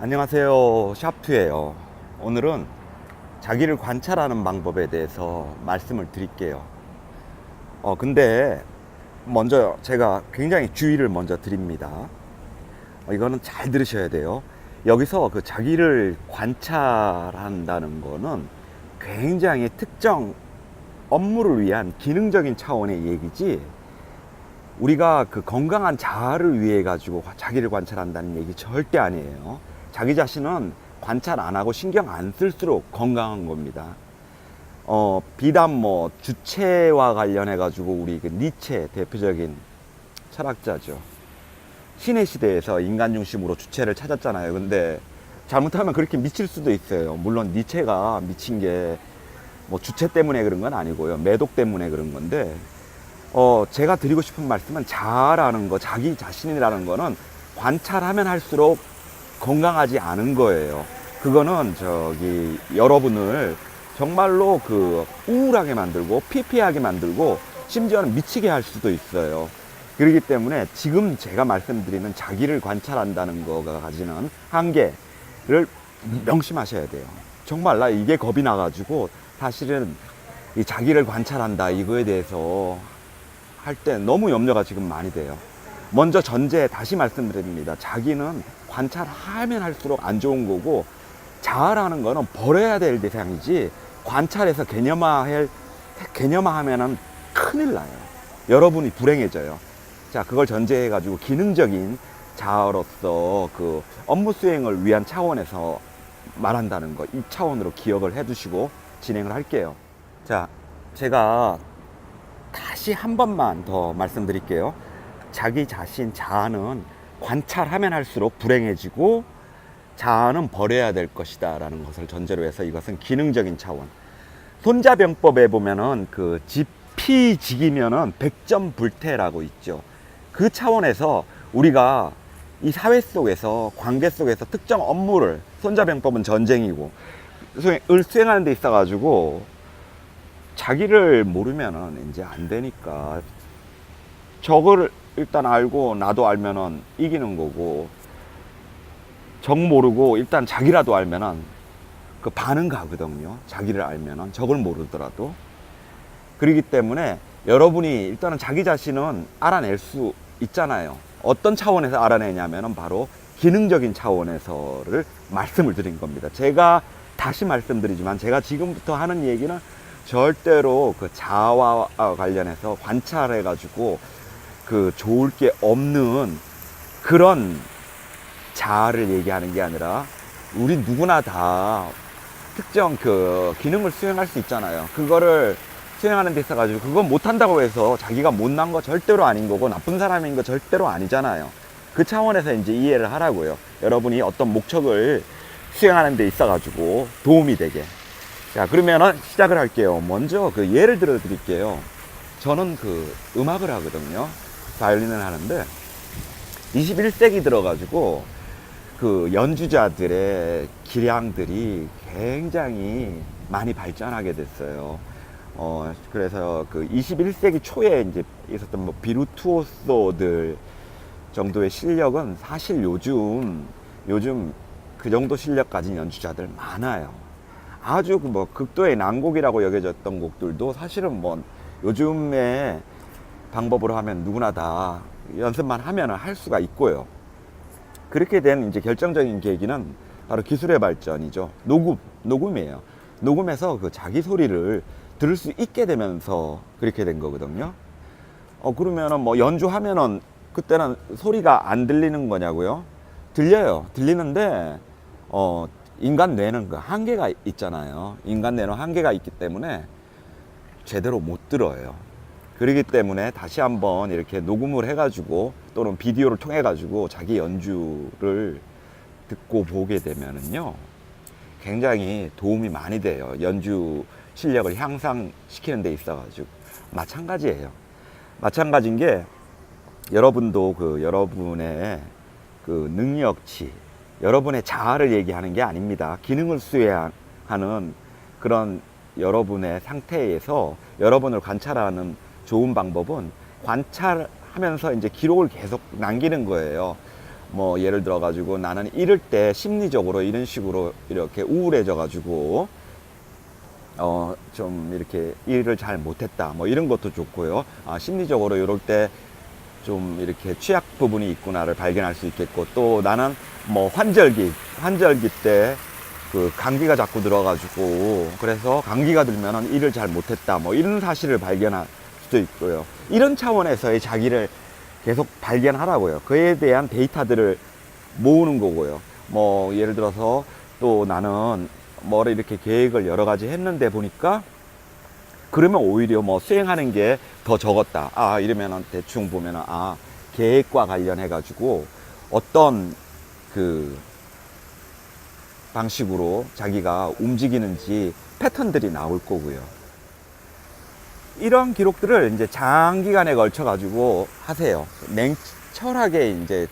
안녕하세요, 샤프예요. 오늘은 자기를 관찰하는 방법에 대해서 말씀을 드릴게요. 근데 먼저 제가 굉장히 주의를 먼저 드립니다. 이거는 잘 들으셔야 돼요. 여기서 그 자기를 관찰한다는 거는 굉장히 특정 업무를 위한 기능적인 차원의 얘기지, 우리가 그 건강한 자아를 위해 가지고 자기를 관찰한다는 얘기 절대 아니에요. 자기 자신은 관찰 안 하고 신경 안 쓸수록 건강한 겁니다. 비단 뭐 주체와 관련해 가지고 우리 그 니체 대표적인 철학자죠. 신의 시대에서 인간 중심으로 주체를 찾았잖아요. 근데 잘못하면 그렇게 미칠 수도 있어요. 물론 니체가 미친 게 뭐 주체 때문에 그런 건 아니고요. 매독 때문에 그런 건데, 제가 드리고 싶은 말씀은 자아라는 거, 자기 자신이라는 거는 관찰하면 할수록 건강하지 않은 거예요. 그거는 여러분을 정말로 그 우울하게 만들고 피폐하게 만들고 심지어는 미치게 할 수도 있어요. 그렇기 때문에 지금 제가 말씀드리는 자기를 관찰한다는 거가 가지는 한계를 명심하셔야 돼요. 정말 나 이게 겁이 나가지고 사실은 이 자기를 관찰한다 이거에 대해서 할 때 너무 염려가 지금 많이 돼요. 먼저 전제 다시 말씀드립니다. 자기는 관찰하면 할수록 안 좋은 거고, 자아라는 거는 버려야 될 대상이지 관찰해서 개념화하면은 큰일 나요. 여러분이 불행해져요. 자, 그걸 전제해 가지고 기능적인 자아로서 그 업무 수행을 위한 차원에서 말한다는 거, 이 차원으로 기억을 해 두시고 진행을 할게요. 자, 제가 다시 한 번만 더 말씀드릴게요. 자기 자신, 자아는 관찰하면 할수록 불행해지고 자아는 버려야 될 것이다 라는 것을 전제로 해서 이것은 기능적인 차원. 손자병법에 보면은 그 지피지기면은 100점 불태라고 있죠. 그 차원에서 우리가 이 사회 속에서, 관계 속에서 특정 업무를, 손자병법은 전쟁이고 수행하는 데 있어 가지고 자기를 모르면은 이제 안 되니까, 적을 일단 알고 나도 알면은 이기는 거고, 적 모르고 일단 자기라도 알면은 그 반은 가거든요. 자기를 알면은, 적을 모르더라도. 그렇기 때문에 여러분이 일단은 자기 자신은 알아낼 수 있잖아요. 어떤 차원에서 알아내냐면은 바로 기능적인 차원에서를 말씀을 드린 겁니다. 제가 다시 말씀드리지만 제가 지금부터 하는 얘기는 절대로 그 자아와 관련해서 관찰해 가지고 그 좋을 게 없는 그런 자아를 얘기하는 게 아니라, 우리 누구나 다 특정 그 기능을 수행할 수 있잖아요. 그거를 수행하는 데 있어 가지고 그건 못한다고 해서 자기가 못난 거 절대로 아닌 거고 나쁜 사람인 거 절대로 아니잖아요. 그 차원에서 이제 이해를 하라고요. 여러분이 어떤 목적을 수행하는 데 있어 가지고 도움이 되게. 자, 그러면은 시작을 할게요. 먼저 그 예를 들어 드릴게요. 저는 그 음악을 하거든요. 바이올린을 하는데 21세기 들어가지고 그 연주자들의 기량들이 굉장히 많이 발전하게 됐어요. 그래서 그 21세기 초에 이제 있었던 뭐 비루투오소들 정도의 실력은 사실 요즘 그 정도 실력 가진 연주자들 많아요. 아주 그 뭐 극도의 난곡이라고 여겨졌던 곡들도 사실은 뭐 요즘의 방법으로 하면 누구나 다 연습만 하면 할 수가 있고요. 그렇게 된 이제 결정적인 계기는 바로 기술의 발전이죠. 녹음이에요. 녹음해서 그 자기 소리를 들을 수 있게 되면서 그렇게 된 거거든요. 그러면은 뭐 연주하면은 그때는 소리가 안 들리는 거냐고요? 들려요. 들리는데, 인간 뇌는 그 한계가 있잖아요. 인간 뇌는 한계가 있기 때문에 제대로 못 들어요. 그렇기 때문에 다시 한번 이렇게 녹음을 해가지고 또는 비디오를 통해 가지고 자기 연주를 듣고 보게 되면은요, 굉장히 도움이 많이 돼요. 연주 실력을 향상시키는 데 있어 가지고. 마찬가지예요. 마찬가지인 게, 여러분도 그 여러분의 그 능력치, 여러분의 자아를 얘기하는 게 아닙니다. 기능을 수행하는 그런 여러분의 상태에서 여러분을 관찰하는 좋은 방법은 관찰하면서 이제 기록을 계속 남기는 거예요. 뭐 예를 들어 가지고 나는 이럴 때 심리적으로 이런 식으로 이렇게 우울해져 가지고 좀 이렇게 일을 잘 못했다 뭐 이런 것도 좋고요. 심리적으로 이럴 때 좀 이렇게 취약 부분이 있구나를 발견할 수 있겠고, 또 나는 뭐 환절기 때 그 감기가 자꾸 들어가지고 그래서 감기가 들면은 일을 잘 못했다 뭐 이런 사실을 발견할 수도 있고요. 이런 차원에서의 자기를 계속 발견하라고요. 그에 대한 데이터들을 모으는 거고요. 뭐 예를 들어서 또 나는 뭐를 이렇게 계획을 여러 가지 했는데 보니까 그러면 오히려 뭐 수행하는 게 더 적었다. 이러면은 대충 보면은 계획과 관련해 가지고 어떤 그 방식으로 자기가 움직이는지 패턴들이 나올 거고요. 이런 기록들을 이제 장기간에 걸쳐 가지고 하세요. 냉철하게 이제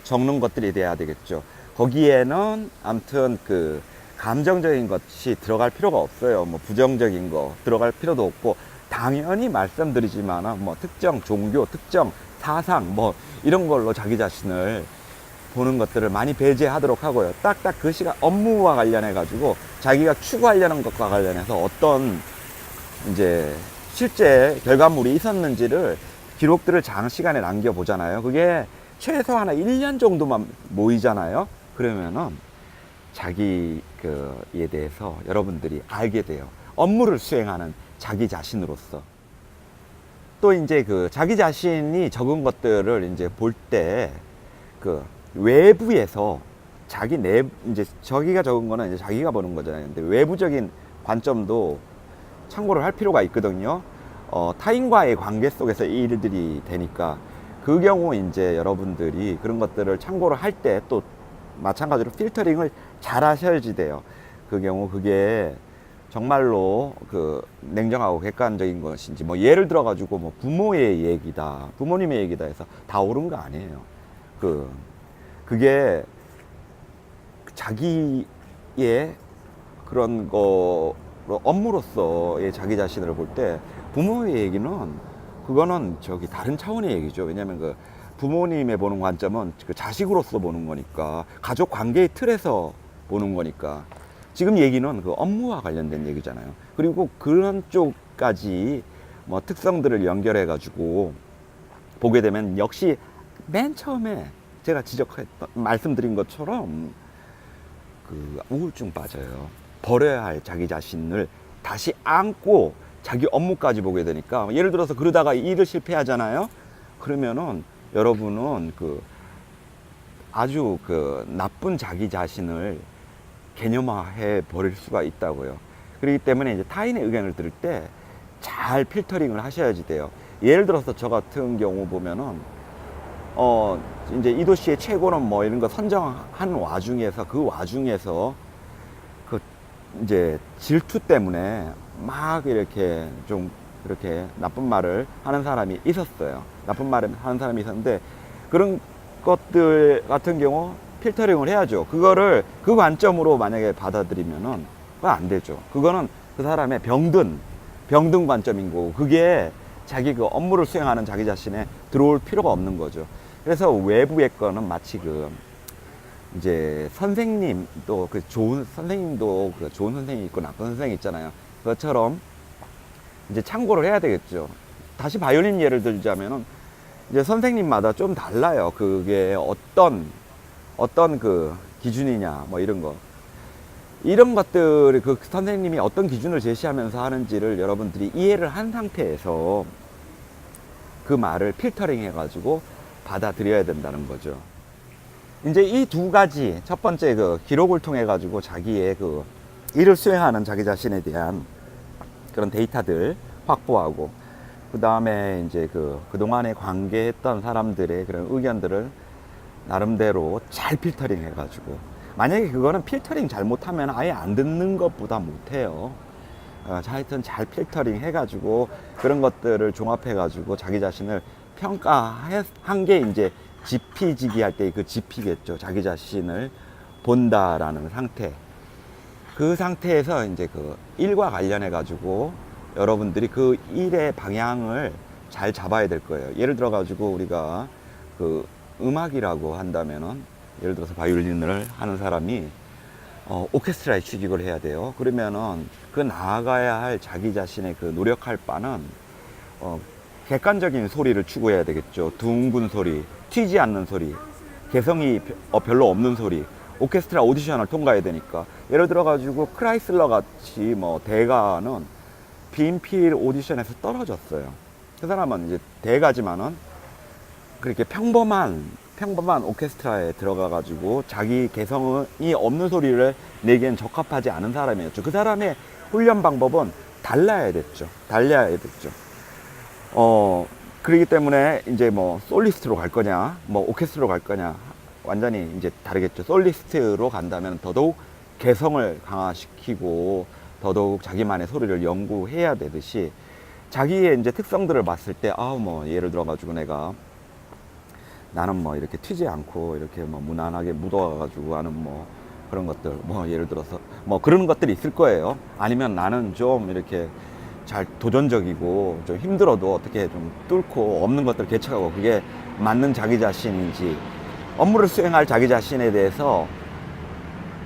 적는 것들이 돼야 되겠죠. 거기에는 아무튼 그 감정적인 것이 들어갈 필요가 없어요. 뭐 부정적인 거 들어갈 필요도 없고, 당연히 말씀드리지만 뭐 특정 종교, 특정 사상 뭐 이런 걸로 자기 자신을 보는 것들을 많이 배제하도록 하고요. 딱딱 그 시간 업무와 관련해 가지고 자기가 추구하려는 것과 관련해서 어떤 이제 실제 결과물이 있었는지를 기록들을 장시간에 남겨보잖아요. 그게 최소한 1년 정도만 모이잖아요. 그러면은 자기에 대해서 여러분들이 알게 돼요. 업무를 수행하는 자기 자신으로서. 또 이제 그 자기 자신이 적은 것들을 이제 볼 때 그 외부에서 이제 저기가 적은 거는 이제 자기가 보는 거잖아요. 근데 외부적인 관점도 참고를 할 필요가 있거든요. 타인과의 관계 속에서 이 일들이 되니까 그 경우 이제 여러분들이 그런 것들을 참고를 할 때 또 마찬가지로 필터링을 잘 하셔야지 돼요. 그 경우 그게 정말로 그 냉정하고 객관적인 것인지, 뭐 예를 들어 가지고 뭐 부모의 얘기다, 부모님의 얘기다 해서 다 옳은 거 아니에요. 그게 자기의 그런 거 업무로서의 자기 자신을 볼 때 부모의 얘기는 그거는 다른 차원의 얘기죠. 왜냐하면 그 부모님의 보는 관점은 그 자식으로서 보는 거니까, 가족 관계의 틀에서 보는 거니까. 지금 얘기는 그 업무와 관련된 얘기잖아요. 그리고 그런 쪽까지 뭐 특성들을 연결해 가지고 보게 되면 역시 맨 처음에 제가 말씀드린 것처럼 그 우울증 빠져요. 버려야 할 자기 자신을 다시 안고 자기 업무까지 보게 되니까, 예를 들어서 그러다가 일을 실패하잖아요. 그러면은 여러분은 그 아주 그 나쁜 자기 자신을 개념화해 버릴 수가 있다고요. 그렇기 때문에 이제 타인의 의견을 들을 때 잘 필터링을 하셔야지 돼요. 예를 들어서 저 같은 경우 보면은 이제 이 도시의 최고는 뭐 이런 거 선정한 와중에서 그 이제 질투 때문에 막 이렇게 좀 그렇게 나쁜 말을 하는 사람이 있었어요. 나쁜 말을 하는 사람이 있었는데, 그런 것들 같은 경우 필터링을 해야죠. 그거를 그 관점으로 만약에 받아들이면은 그거 안 되죠. 그거는 그 사람의 병든 관점인 거고, 그게 자기 그 업무를 수행하는 자기 자신에 들어올 필요가 없는 거죠. 그래서 외부의 거는 마치 이제 선생님도 그 좋은 선생님이 있고 나쁜 선생님이 있잖아요. 그것처럼 이제 참고를 해야 되겠죠. 다시 바이올린 예를 들자면은 이제 선생님마다 좀 달라요. 그게 어떤 그 기준이냐 뭐 이런 것들을 그 선생님이 어떤 기준을 제시하면서 하는지를 여러분들이 이해를 한 상태에서 그 말을 필터링 해가지고 받아들여야 된다는 거죠. 이제 이 두 가지, 첫 번째 그 기록을 통해 가지고 자기의 그 일을 수행하는 자기 자신에 대한 그런 데이터들 확보하고, 그 다음에 이제 그동안에 관계했던 사람들의 그런 의견들을 나름대로 잘 필터링 해가지고, 만약에 그거는 필터링 잘못하면 아예 안 듣는 것보다 못해요. 하여튼 잘 필터링 해가지고 그런 것들을 종합해가지고 자기 자신을 평가한 게 이제 지피지기 할 때 그 지피겠죠. 자기 자신을 본다라는 상태. 그 상태에서 이제 그 일과 관련해 가지고 여러분들이 그 일의 방향을 잘 잡아야 될 거예요. 예를 들어 가지고 우리가 그 음악이라고 한다면은 예를 들어서 바이올린을 하는 사람이 오케스트라에 취직을 해야 돼요. 그러면은 그 나아가야 할 자기 자신의 그 노력할 바는 객관적인 소리를 추구해야 되겠죠. 둥근 소리, 튀지 않는 소리, 개성이 별로 없는 소리. 오케스트라 오디션을 통과해야 되니까. 예를 들어 가지고 크라이슬러 같이 뭐 대가는 빈필 오디션에서 떨어졌어요. 그 사람은 이제 대가지만은 그렇게 평범한 오케스트라에 들어가 가지고 자기 개성이 없는 소리를 내기엔 적합하지 않은 사람이었죠. 그 사람의 훈련 방법은 달라야 됐죠. 그렇기 때문에 이제 뭐 솔리스트로 갈 거냐, 뭐 오케스트라로 갈 거냐, 완전히 이제 다르겠죠. 솔리스트로 간다면 더더욱 개성을 강화시키고 더더욱 자기만의 소리를 연구해야 되듯이 자기의 이제 특성들을 봤을 때, 뭐 예를 들어 가지고 나는 뭐 이렇게 튀지 않고 이렇게 뭐 무난하게 묻어가지고 하는 뭐 그런 것들, 뭐 예를 들어서 뭐 그런 것들이 있을 거예요. 아니면 나는 좀 이렇게 잘 도전적이고 좀 힘들어도 어떻게 좀 뚫고 없는 것들을 개척하고 그게 맞는 자기 자신인지, 업무를 수행할 자기 자신에 대해서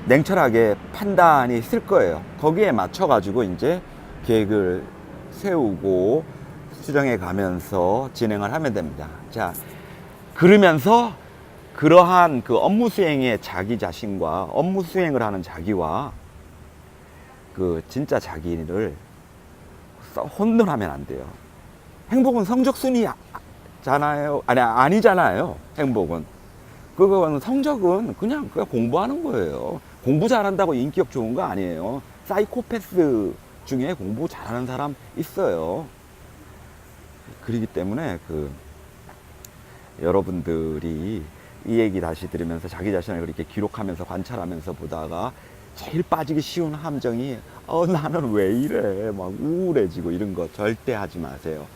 냉철하게 판단이 있을 거예요. 거기에 맞춰 가지고 이제 계획을 세우고 수정해 가면서 진행을 하면 됩니다. 자, 그러면서 그러한 그 업무 수행의 자기 자신과 업무 수행을 하는 자기와 그 진짜 자기를 혼돈하면 안 돼요. 행복은 성적순이잖아요. 아니잖아요. 행복은. 그건 성적은 그냥 공부하는 거예요. 공부 잘한다고 인격 좋은 거 아니에요. 사이코패스 중에 공부 잘하는 사람 있어요. 그렇기 때문에 여러분들이 이 얘기 다시 들으면서 자기 자신을 그렇게 기록하면서 관찰하면서 보다가 제일 빠지기 쉬운 함정이 나는 왜 이래 막 우울해지고 이런 거 절대 하지 마세요.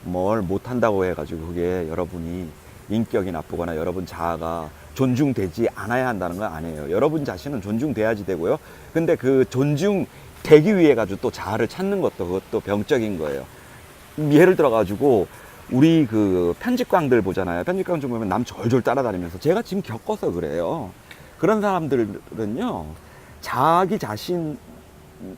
뭘 못한다고 해가지고 그게 여러분이 인격이 나쁘거나 여러분 자아가 존중되지 않아야 한다는 건 아니에요. 여러분 자신은 존중돼야지 되고요. 근데 그 존중되기 위해 가지고 또 자아를 찾는 것도 그것도 병적인 거예요. 예를 들어 가지고 우리 그 편집광들 보잖아요. 편집광 좀 보면 남 졸졸 따라다니면서, 제가 지금 겪어서 그래요. 그런 사람들은요, 자기 자신에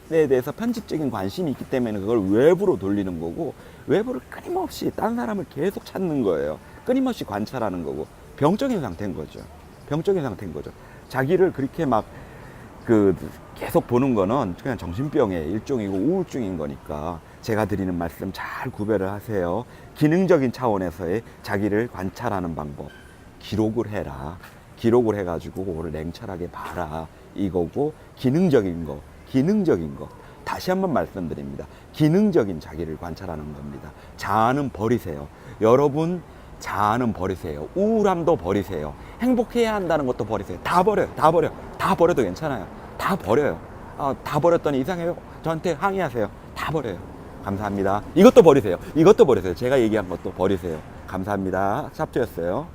대해서 편집적인 관심이 있기 때문에 그걸 외부로 돌리는 거고, 외부를 끊임없이 딴 사람을 계속 찾는 거예요. 끊임없이 관찰하는 거고, 병적인 상태인 거죠. 자기를 그렇게 계속 보는 거는 그냥 정신병의 일종이고 우울증인 거니까 제가 드리는 말씀 잘 구별을 하세요. 기능적인 차원에서의 자기를 관찰하는 방법, 기록을 해라. 기록을 해가지고 그거를 냉철하게 봐라 이거고, 기능적인 거 다시 한번 말씀드립니다. 기능적인 자기를 관찰하는 겁니다. 자아는 버리세요. 여러분 자아는 버리세요. 우울함도 버리세요. 행복해야 한다는 것도 버리세요. 다 버려도 괜찮아요. 다 버려요. 다 버렸더니 이상해요. 저한테 항의하세요. 다 버려요. 감사합니다. 이것도 버리세요. 제가 얘기한 것도 버리세요. 감사합니다. 샵조였어요.